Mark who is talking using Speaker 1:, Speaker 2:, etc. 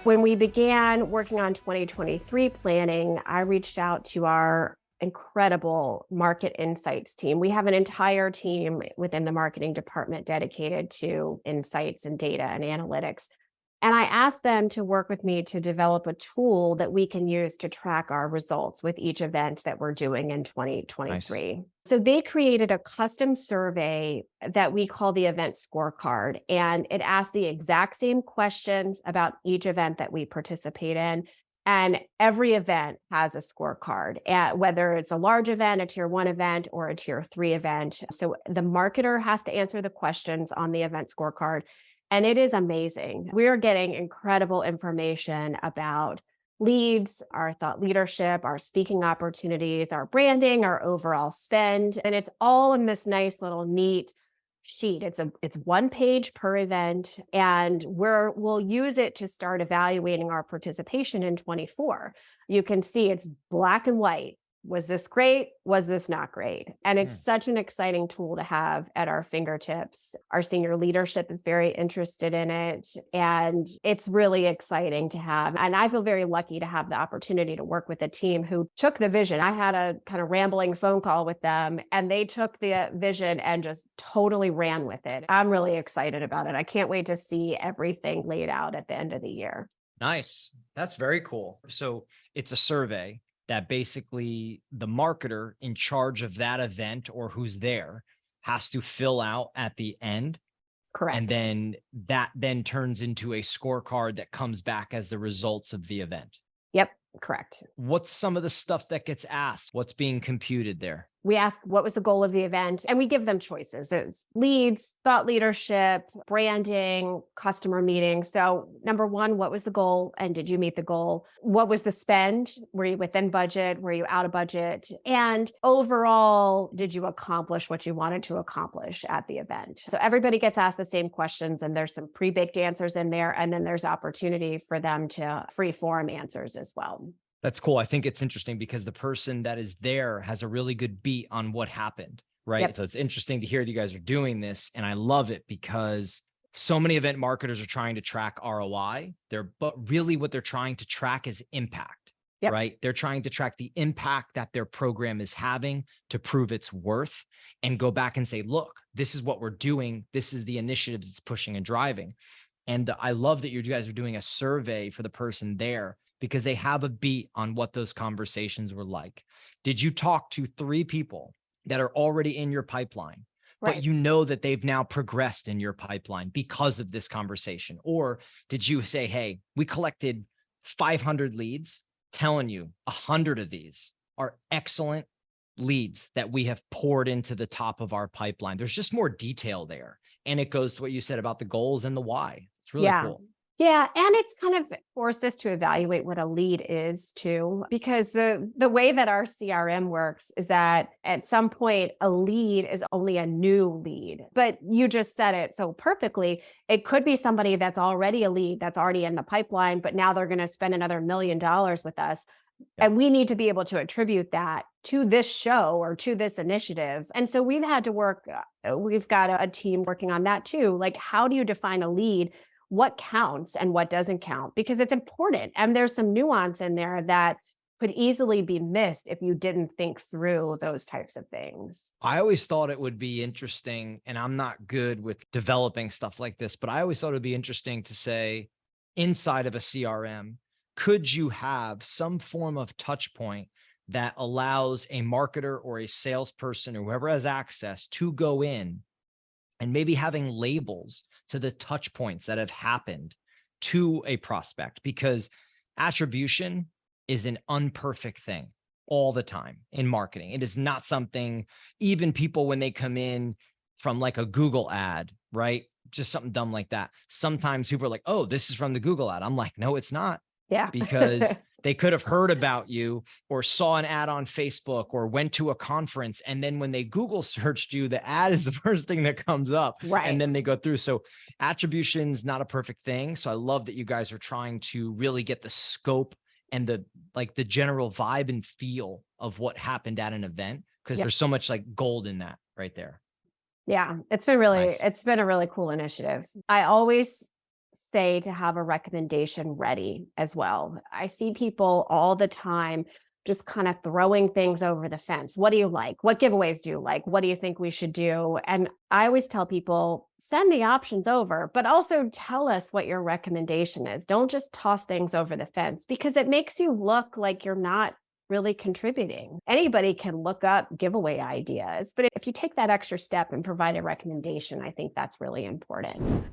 Speaker 1: When we began working on 2023 planning, I reached out to our incredible market insights team. We have an entire team within the marketing department dedicated to insights and data and analytics. And I asked them to work with me to develop a tool that we can use to track our results with each event that we're doing in 2023.
Speaker 2: Nice.
Speaker 1: So they created a custom survey that we call the Event Scorecard, and it asks the exact same questions about each event that we participate in. And every event has a scorecard, whether it's a large event, a tier 1 event, or a tier 3 event. So the marketer has to answer the questions on the event scorecard. And it is amazing. We're getting incredible information about leads, our thought leadership, our speaking opportunities, our branding, our overall spend. And it's all in this nice little neat sheet. It's one page per event, and we'll use it to start evaluating our participation in 24. You can see it's black and white. Was this great? Was this not great? And it's such an exciting tool to have at our fingertips. Our senior leadership is very interested in it, and it's really exciting to have. And I feel very lucky to have the opportunity to work with a team who took the vision. I had a kind of rambling phone call with them, and they took the vision and just totally ran with it. I'm really excited about it. I can't wait to see everything laid out at the end of the year.
Speaker 2: Nice. That's very cool. So it's a survey that basically the marketer in charge of that event or who's there has to fill out at the end.
Speaker 1: Correct.
Speaker 2: And then that then turns into a scorecard that comes back as the results of the event.
Speaker 1: Yep, correct.
Speaker 2: What's some of the stuff that gets asked? What's being computed there?
Speaker 1: We ask what was the goal of the event, and we give them choices. It's leads, thought leadership, branding, customer meetings. So number one, what was the goal and did you meet the goal? What was the spend? Were you within budget? Were you out of budget? And overall, did you accomplish what you wanted to accomplish at the event? So everybody gets asked the same questions, and there's some pre-baked answers in there. And then there's opportunity for them to free-form answers as well.
Speaker 2: That's cool. I think it's interesting because the person that is there has a really good beat on what happened, right?
Speaker 1: Yep.
Speaker 2: So it's interesting to hear that you guys are doing this. And I love it because so many event marketers are trying to track ROI but really what they're trying to track is impact,
Speaker 1: Yep.
Speaker 2: right? They're trying to track the impact that their program is having to prove its worth and go back and say, look, this is what we're doing. This is the initiatives it's pushing and driving. And I love that you guys are doing a survey for the person there, because they have a beat on what those conversations were like. Did you talk to 3 people that are already in your pipeline,
Speaker 1: Right.
Speaker 2: but you know that they've now progressed in your pipeline because of this conversation? Or did you say, hey, we collected 500 leads, telling you 100 of these are excellent leads that we have poured into the top of our pipeline? There's just more detail there. And it goes to what you said about the goals and the why. It's really cool.
Speaker 1: Yeah, and it's kind of forced us to evaluate what a lead is too, because the way that our CRM works is that at some point a lead is only a new lead. But you just said it so perfectly. It could be somebody that's already a lead, that's already in the pipeline, but now they're going to spend another $1 million with us.
Speaker 2: Yeah.
Speaker 1: And we need to be able to attribute that to this show or to this initiative. And so we've had to we've got a team working on that too. Like, how do you define a lead? What counts and what doesn't count? Because it's important. And there's some nuance in there that could easily be missed if you didn't think through those types of things.
Speaker 2: I always thought it would be interesting, and I'm not good with developing stuff like this, but I always thought it would be interesting to say, inside of a CRM, could you have some form of touch point that allows a marketer or a salesperson or whoever has access to go in and maybe having labels to the touch points that have happened to a prospect? Because attribution is an unperfect thing all the time in marketing. It is not something, even people when they come in from like a Google ad, right? Just something dumb like that. Sometimes people are like, oh, this is from the Google ad. I'm like, no, it's not.
Speaker 1: Yeah.
Speaker 2: Because they could have heard about you or saw an ad on Facebook or went to a conference. And then when they Google searched you, the ad is the first thing that comes up.
Speaker 1: Right.
Speaker 2: And then they go through. So attribution's not a perfect thing. So I love that you guys are trying to really get the scope and the general vibe and feel of what happened at an event, because there's so much like gold in that right there.
Speaker 1: Yeah, it's been really,
Speaker 2: Nice.
Speaker 1: it's been a really cool initiative. I always say to have a recommendation ready as well. I see people all the time just kind of throwing things over the fence. What do you like? What giveaways do you like? What do you think we should do? And I always tell people, send the options over, but also tell us what your recommendation is. Don't just toss things over the fence, because it makes you look like you're not really contributing. Anybody can look up giveaway ideas, but if you take that extra step and provide a recommendation, I think that's really important.